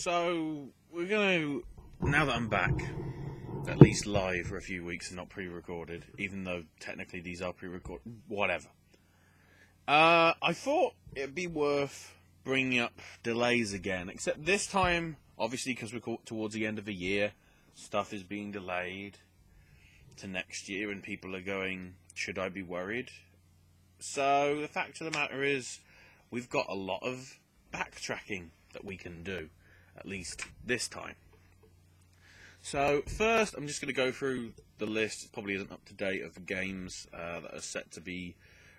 So, we're going to, now that I'm back, at least live for a few weeks and not pre-recorded, even though technically these are pre-recorded, whatever. I thought it'd be worth bringing up delays again, except this time, obviously because we're towards the end of the year, stuff is being delayed to next year and people are going, should I be worried? So, the fact of the matter is, we've got a lot of backtracking that we can do, at least this time. So first I'm just going to go through the list. It probably isn't up to date, of the games that are set to be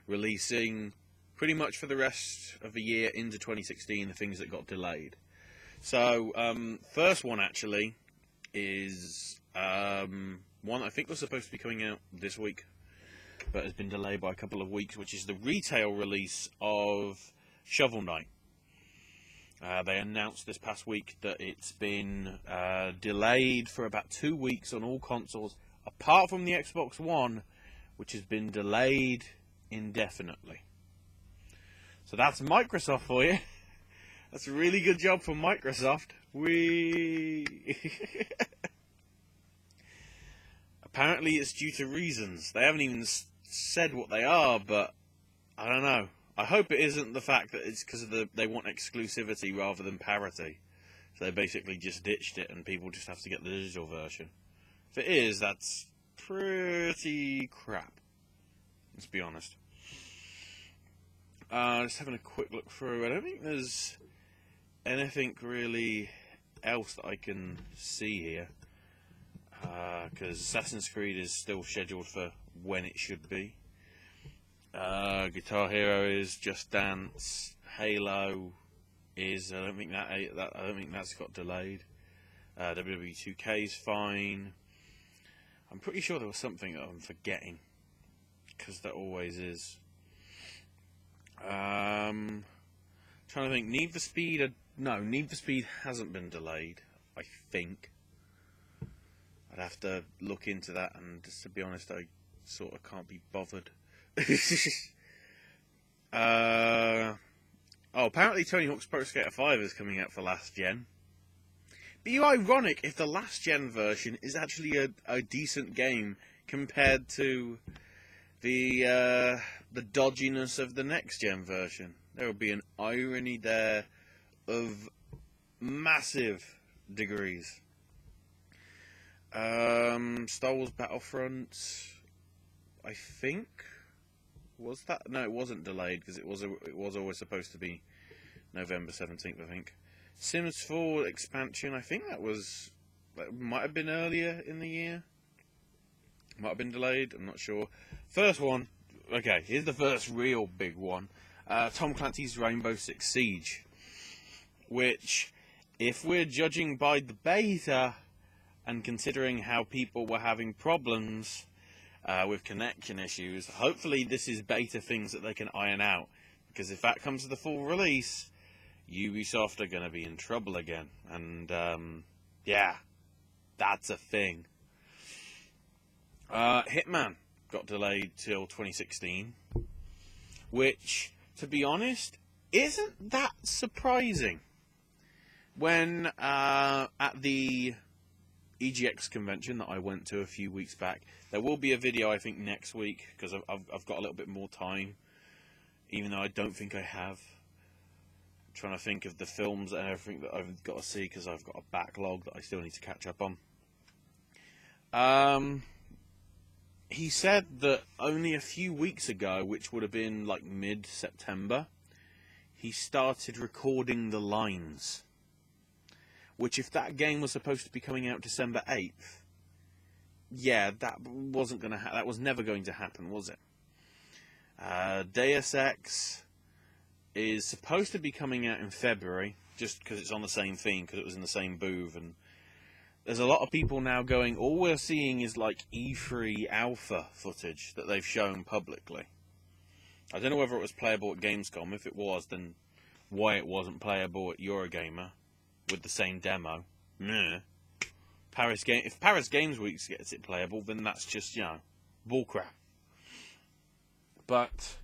releasing pretty much for the rest of the year into 2016, the things that got delayed. So first one actually is one I think was supposed to be coming out this week but has been delayed by a couple of weeks, which is the retail release of Shovel Knight. They announced this past week that it's been delayed for about 2 weeks on all consoles, apart from the Xbox One, which has been delayed indefinitely. So that's Microsoft for you. That's a really good job from Microsoft. Apparently it's due to reasons. They haven't even said what they are, but I don't know. I hope it isn't the fact that it's because of they want exclusivity rather than parity. So they basically just ditched it and people just have to get the digital version. If it is, that's pretty crap. Let's be honest. Just having a quick look through. I don't think there's anything really else that I can see here. Because Assassin's Creed is still scheduled for when it should be. Guitar Hero is, Just Dance, Halo is. I don't think that's got delayed. WWE 2K is fine. I'm pretty sure there was something that I'm forgetting, because there always is. Trying to think. Need for Speed. No, Need for Speed hasn't been delayed, I think. I'd have to look into that, and just to be honest, I sort of can't be bothered. Apparently Tony Hawk's Pro Skater 5 is coming out for last gen. Be ironic if the last gen version is actually a decent game compared to the dodginess of the next gen version. There will be an irony there of massive degrees. Star Wars Battlefront, I think. Was that? No, it wasn't delayed because it was always supposed to be November 17th, I think. Sims 4 expansion, I think that might have been earlier in the year. Might have been delayed, I'm not sure. First one, okay, here's the first real big one. Tom Clancy's Rainbow Six Siege. Which, if we're judging by the beta, and considering how people were having problems with connection issues, hopefully this is beta things that they can iron out, because if that comes to the full release, Ubisoft are going to be in trouble again, and yeah, that's a thing. Hitman got delayed till 2016, which, to be honest, isn't that surprising. When at the EGX convention that I went to a few weeks back, there will be a video I think next week, because I've got a little bit more time, even though I don't think I have. I'm trying to think of the films and everything that I've got to see, because I've got a backlog that I still need to catch up on. He said that only a few weeks ago, which would have been like mid-September, he started recording the lines. Which, if that game was supposed to be coming out December 8th, yeah, that wasn't going to that was never going to happen, was it? Deus Ex is supposed to be coming out in February, just because it's on the same theme, because it was in the same booth, and there's a lot of people now going, all we're seeing is like E3 alpha footage that they've shown publicly. I don't know whether it was playable at Gamescom. If it was, then why it wasn't playable at Eurogamer with the same demo. Meh. If Paris Games Week gets it playable, then that's just, bullcrap. But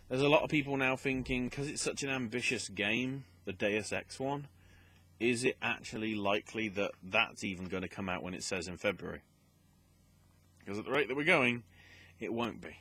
there's a lot of people now thinking, because it's such an ambitious game, the Deus Ex one, is it actually likely that that's even going to come out when it says in February? Because at the rate that we're going, it won't be.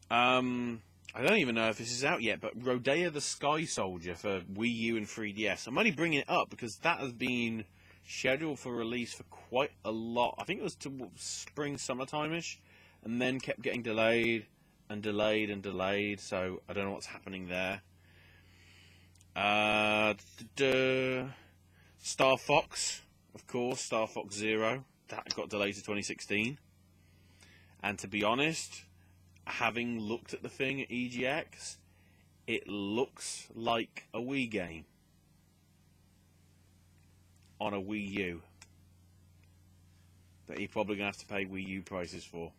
I don't even know if this is out yet, but Rodea the Sky Soldier for Wii U and 3DS. I'm only bringing it up because that has been scheduled for release for quite a lot. I think it was to spring, summertime-ish, and then kept getting delayed and delayed and delayed, so I don't know what's happening there. Star Fox, of course, Star Fox Zero, that got delayed to 2016. And to be honest, having looked at the thing at EGX, it looks like a Wii game on a Wii U that you're probably going to have to pay Wii U prices for.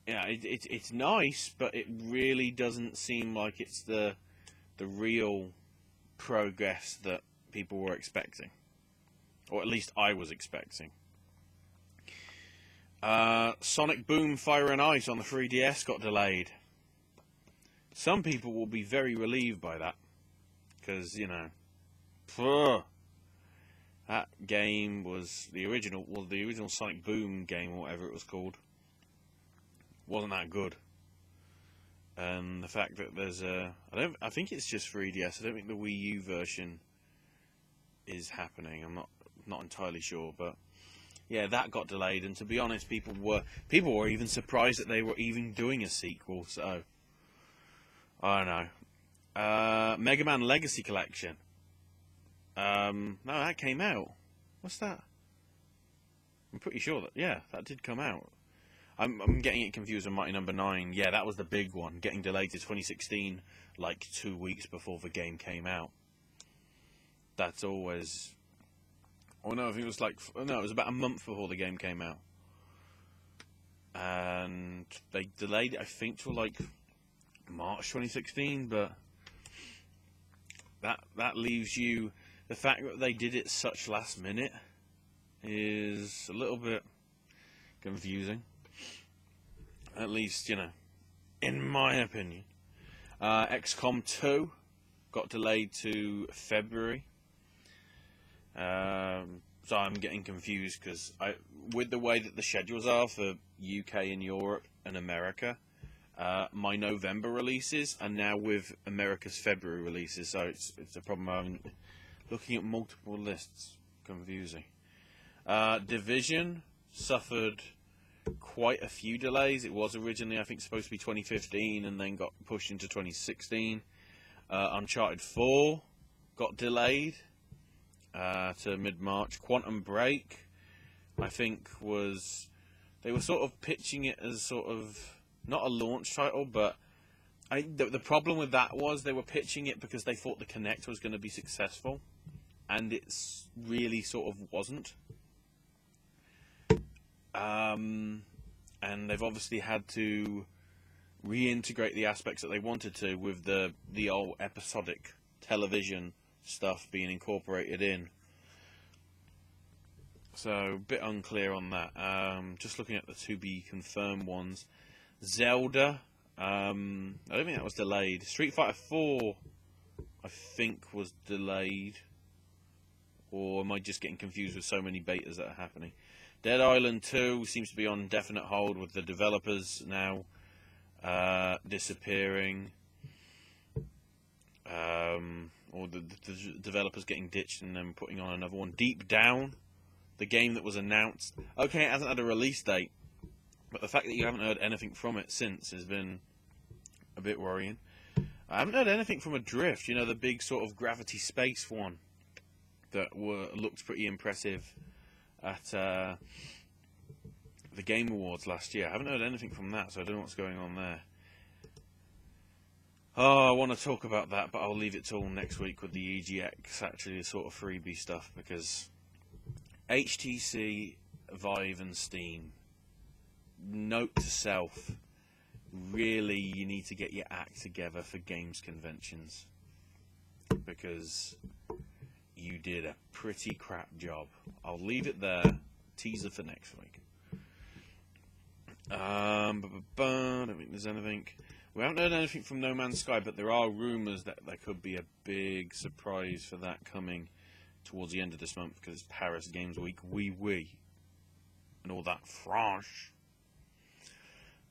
Yeah, it's nice, but it really doesn't seem like it's the real progress that people were expecting, or at least I was expecting. Sonic Boom Fire and Ice on the 3DS got delayed. Some people will be very relieved by that, because, you know, that game was the original Sonic Boom game, or whatever it was called, wasn't that good. And the fact that there's I think it's just 3DS. I don't think the Wii U version is happening. I'm not entirely sure, but yeah, that got delayed. And to be honest, people were even surprised that they were even doing a sequel. So I don't know. Mega Man Legacy Collection. No, that came out. What's that? I'm pretty sure that did come out. I'm getting it confused with Mighty Number 9. Yeah, that was the big one, getting delayed to 2016, like 2 weeks before the game came out. That's always... Oh no, I think it was it was about a month before the game came out. And they delayed it, I think, till like March 2016, but that leaves you... The fact that they did it such last minute is a little bit confusing. At least, you know, in my opinion. XCOM 2 got delayed to February. So I'm getting confused because with the way that the schedules are for UK and Europe and America, my November releases are now with America's February releases. So it's a problem. I'm looking at multiple lists. Confusing. Division suffered quite a few delays. It was originally, I think, supposed to be 2015 and then got pushed into 2016. Uncharted 4 got delayed to mid-March. Quantum Break, I think, they were sort of pitching it as sort of not a launch title, but the problem with that was they were pitching it because they thought the Kinect was going to be successful, and it's really sort of wasn't. And they've obviously had to reintegrate the aspects that they wanted to with the old episodic television stuff being incorporated in. So, a bit unclear on that. Just looking at the to-be-confirmed ones. Zelda, I don't think that was delayed. Street Fighter 4, I think, was delayed. Or am I just getting confused with so many betas that are happening? Dead Island 2 seems to be on definite hold with the developers now disappearing. Or the developers getting ditched and then putting on another one. Deep Down, the game that was announced. Okay, it hasn't had a release date, but the fact that you haven't heard anything from it since has been a bit worrying. I haven't heard anything from Adrift, you know, the big sort of Gravity Space one that looked pretty impressive at the Game Awards last year. I haven't heard anything from that, so I don't know what's going on there. Oh, I want to talk about that, but I'll leave it till next week with the EGX, actually, the sort of freebie stuff, because HTC, Vive, and Steam, note to self, really, you need to get your act together for games conventions, because you did a pretty crap job. I'll leave it there. Teaser for next week. I don't think there's anything. We haven't heard anything from No Man's Sky, but there are rumours that there could be a big surprise for that coming towards the end of this month, because it's Paris Games Week, oui, and all that French.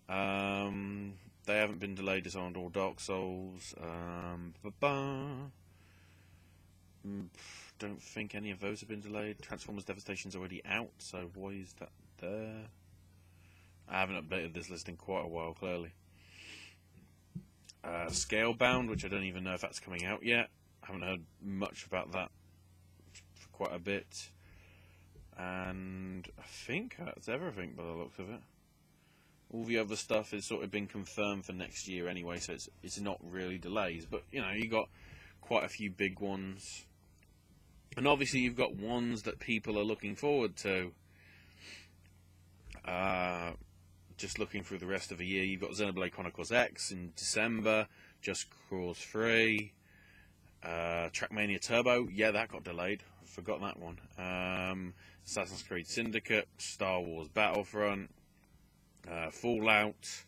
They haven't been delayed, Dishonored or Dark Souls. Don't think any of those have been delayed. Transformers Devastation's already out, so why is that there? I haven't updated this list in quite a while, clearly. Scalebound, which I don't even know if that's coming out yet. I haven't heard much about that for quite a bit. And I think that's everything by the looks of it. All the other stuff has sort of been confirmed for next year anyway, so it's not really delays. But, you know, you got quite a few big ones. And obviously you've got ones that people are looking forward to. Just looking through the rest of the year, you've got Xenoblade Chronicles X in December, Just Cause 3, Trackmania Turbo, yeah, that got delayed, I forgot that one. Assassin's Creed Syndicate, Star Wars Battlefront, Fallout,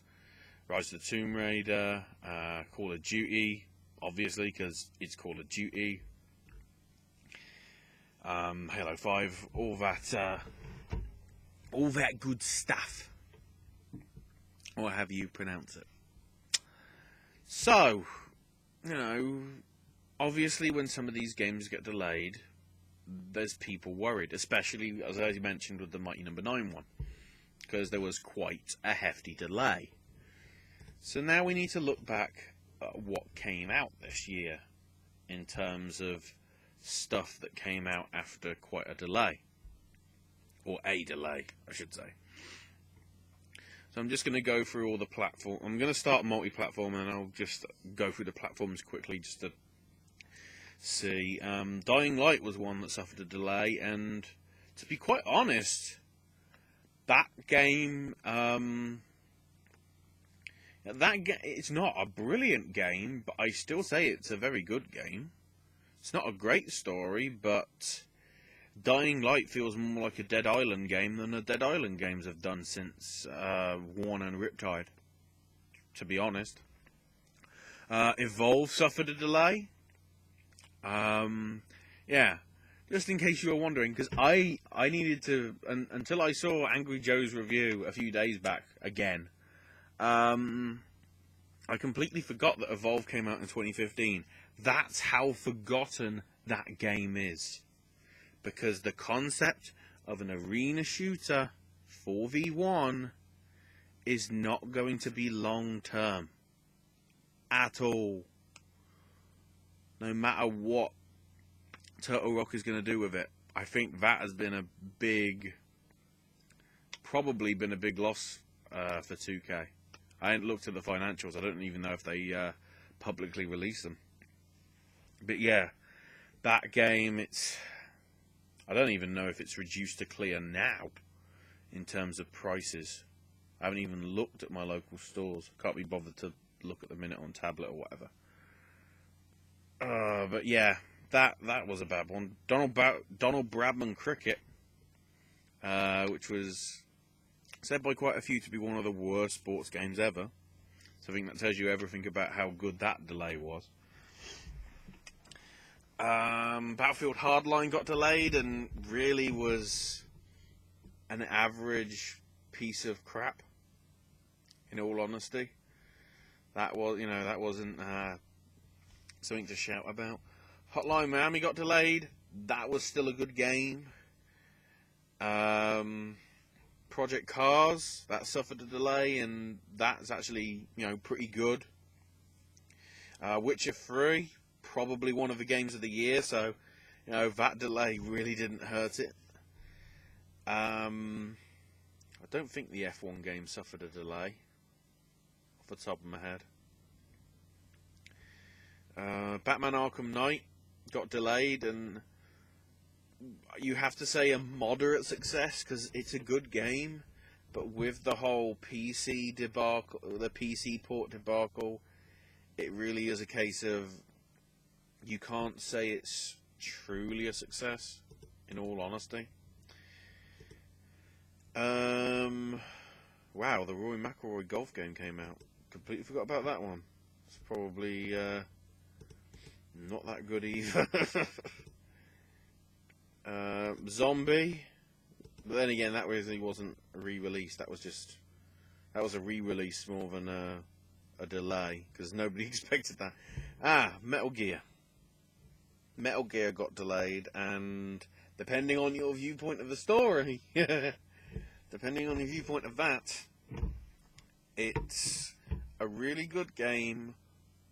Rise of the Tomb Raider, Call of Duty, obviously, because it's Call of Duty, Halo 5, all that good stuff, or have you pronounce it. So, you know, obviously when some of these games get delayed, there's people worried, especially, as I mentioned, with the Mighty Number 9 one, because there was quite a hefty delay. So now we need to look back at what came out this year in terms of stuff that came out after quite a delay. Or a delay, I should say. So I'm just going to go through all the platform. I'm going to start multi-platform, and I'll just go through the platforms quickly just to see. Dying Light was one that suffered a delay, and to be quite honest, that game, it's not a brilliant game, but I still say it's a very good game. It's not a great story, but Dying Light feels more like a Dead Island game than the Dead Island games have done since Warner and Riptide, to be honest. Evolve suffered a delay. Yeah, just in case you were wondering, because I needed to, until I saw Angry Joe's review a few days back again, I completely forgot that Evolve came out in 2015. That's how forgotten that game is. Because the concept of an arena shooter 4v1 is not going to be long term at all. No matter what Turtle Rock is going to do with it, I think that has been probably been a big loss for 2K. I haven't looked at the financials. I don't even know if they publicly released them. But yeah, that game, I don't even know if it's reduced to clear now in terms of prices. I haven't even looked at my local stores. Can't be bothered to look at the minute on tablet or whatever. But yeah, that was a bad one. Donald Bradman Cricket, which was said by quite a few to be one of the worst sports games ever. So I think that tells you everything about how good that delay was. Battlefield Hardline got delayed and really was an average piece of crap, in all honesty. That wasn't something to shout about. Hotline Miami got delayed. That was still a good game. Project Cars, that suffered a delay, and that's actually, pretty good. Witcher 3, probably one of the games of the year, so that delay really didn't hurt it. I don't think the F1 game suffered a delay off the top of my head. Batman Arkham Knight got delayed, and you have to say a moderate success because it's a good game, but with the whole PC debacle, the PC port debacle, it really is a case of you can't say it's truly a success, in all honesty. Wow, the Rory McIlroy golf game came out. completely forgot about that one. It's probably not that good either. Zombie, but then again, that really wasn't a re-release. That was a re-release more than a delay, because nobody expected that. Metal Gear. Metal Gear got delayed, and depending on your viewpoint of the story, depending on your viewpoint of that, it's a really good game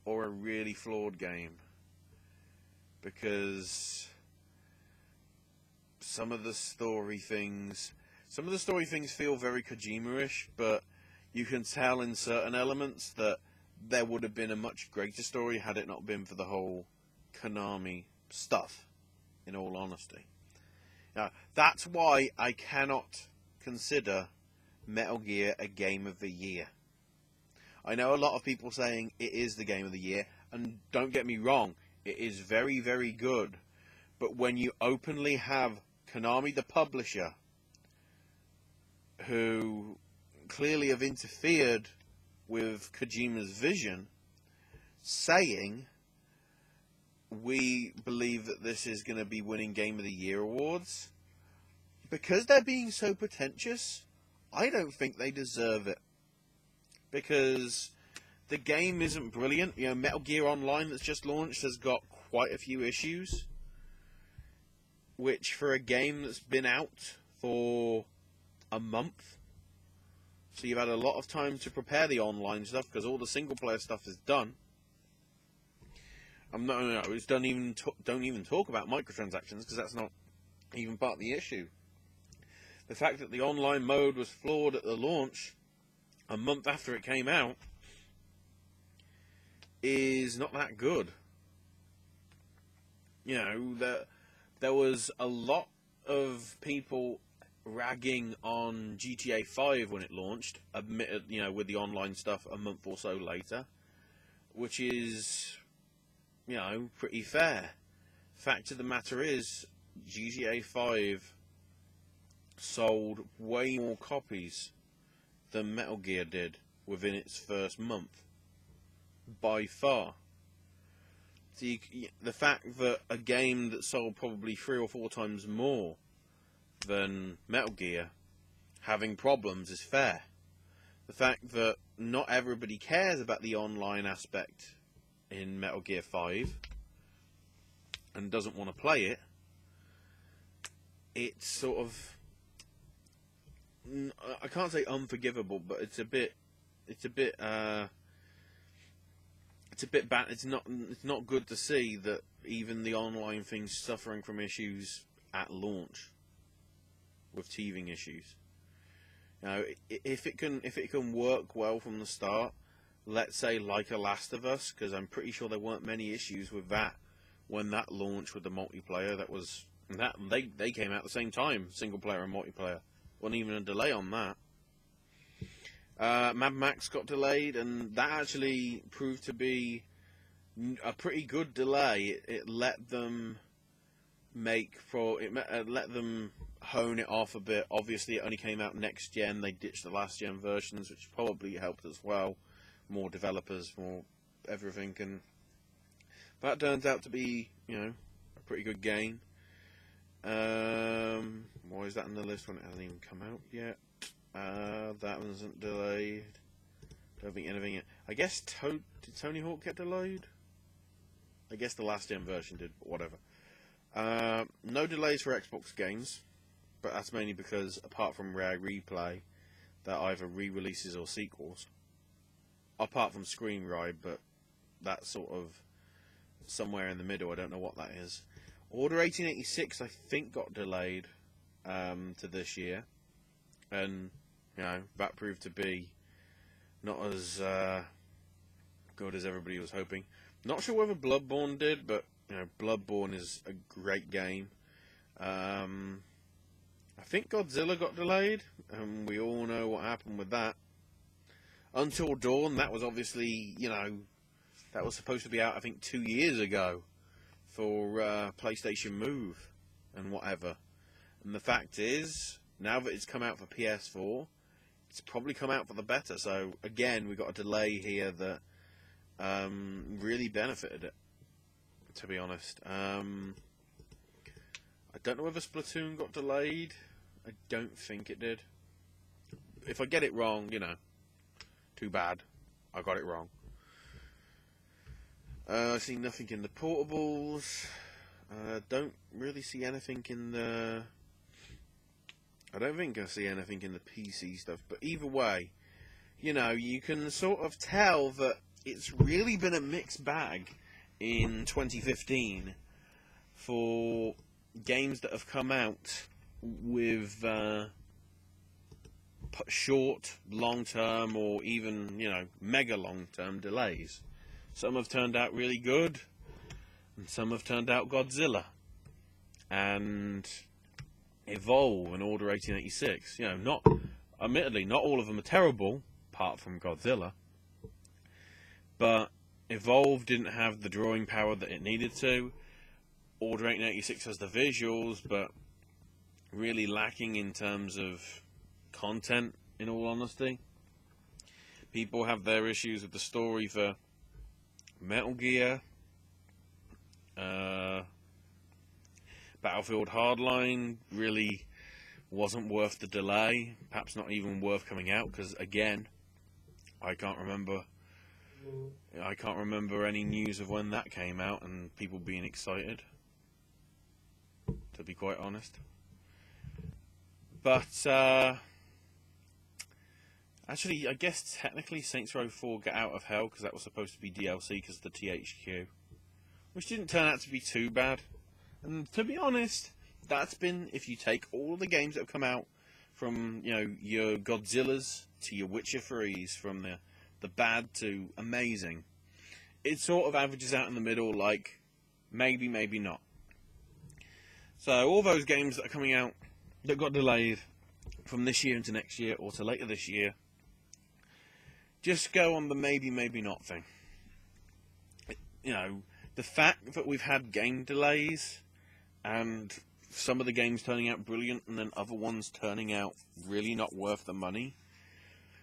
or a really flawed game. Because some of the story things feel very Kojima-ish, but you can tell in certain elements that there would have been a much greater story had it not been for the whole Konami stuff, in all honesty. Now, that's why I cannot consider Metal Gear a game of the year. I know a lot of people saying it is the game of the year, and don't get me wrong, it is very, very good. But when you openly have Konami, the publisher, who clearly have interfered with Kojima's vision, saying, we believe that this is going to be winning Game of the Year awards, because they're being so pretentious, I don't think they deserve it. Because the game isn't brilliant. You know, Metal Gear Online that's just launched has got quite a few issues, which for a game that's been out for a month, so you've had a lot of time to prepare the online stuff, because all the single player stuff is done. Don't even talk about microtransactions, because that's not even part of the issue. The fact that the online mode was flawed at the launch, a month after it came out, is not that good. You know, there was a lot of people ragging on GTA 5 when it launched, admitted, you know, with the online stuff a month or so later, which is, you know, pretty fair. Fact of the matter is, GTA 5 sold way more copies than Metal Gear did within its first month, by far. So the fact that a game that sold probably 3 or 4 times more than Metal Gear having problems is fair. The fact that not everybody cares about the online aspect in Metal Gear 5 and doesn't want to play it, it's sort of, I can't say unforgivable, but it's a bit bad. It's not good to see that even the online thing's suffering from issues at launch, with teething issues. You know, if it can work well from the start, let's say like a Last of Us, because I'm pretty sure there weren't many issues with that when that launched with the multiplayer. They came out at the same time, single player and multiplayer. Wasn't even a delay on that. Mad Max got delayed, and that actually proved to be a pretty good delay. It let them let them hone it off a bit. Obviously, it only came out next gen. They ditched the last gen versions, which probably helped as well. More developers, more everything, and that turns out to be, you know, a pretty good game. Why is that on the list when it hasn't even come out yet? That one isn't delayed. Don't think anything yet. I guess did Tony Hawk get delayed? I guess the last gen version did, but whatever. No delays for Xbox games, but that's mainly because, apart from Rare Replay, they're either re-releases or sequels. Apart from Screen Ride, but that's sort of somewhere in the middle. I don't know what that is. Order 1886, I think, got delayed to this year, and you know, that proved to be not as good as everybody was hoping. Not sure whether Bloodborne did, but you know, Bloodborne is a great game. I think Godzilla got delayed, and we all know what happened with that. Until Dawn, that was obviously, you know, that was supposed to be out, I think, 2 years ago for PlayStation Move and whatever. And the fact is, now that it's come out for PS4, it's probably come out for the better. So again, we got a delay here that really benefited it, to be honest. I don't know whether Splatoon got delayed. I don't think it did. If I get it wrong, you know, too bad. I got it wrong. I see nothing in the portables. Don't really see anything in the... I don't think I see anything in the PC stuff. But either way, you know, you can sort of tell that it's really been a mixed bag in 2015 for games that have come out with short, long-term, or even, you know, mega long-term delays. Some have turned out really good, and some have turned out Godzilla. And Evolve and Order 1886, you know, admittedly, not all of them are terrible, apart from Godzilla. But Evolve didn't have the drawing power that it needed to. Order 1886 has the visuals, but really lacking in terms of content, in all honesty. People have their issues with the story for Metal Gear, Battlefield Hardline really wasn't worth the delay, perhaps not even worth coming out, because again, I can't remember any news of when that came out and people being excited, to be quite honest. But actually, I guess technically Saints Row 4 Get Out of Hell, because that was supposed to be DLC because of the THQ, which didn't turn out to be too bad. And to be honest, that's been, if you take all of the games that have come out, from, you know, your Godzillas to your Witcher 3s, from the bad to amazing, it sort of averages out in the middle, like maybe, maybe not. So all those games that are coming out that got delayed from this year into next year or to later this year, just go on the maybe, maybe not thing. You know, the fact that we've had game delays and some of the games turning out brilliant and then other ones turning out really not worth the money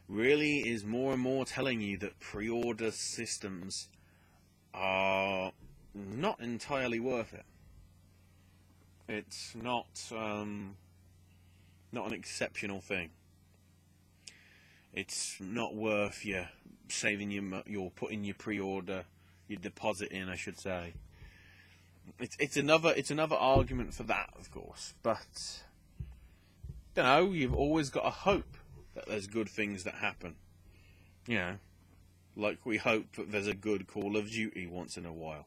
really is more and more telling you that pre-order systems are not entirely worth it. It's not an exceptional thing. It's not worth you saving your putting your pre-order, your deposit in, I should say. It's another argument for that, of course. But you know, you've always got to hope that there's good things that happen. You know, like we hope that there's a good Call of Duty once in a while.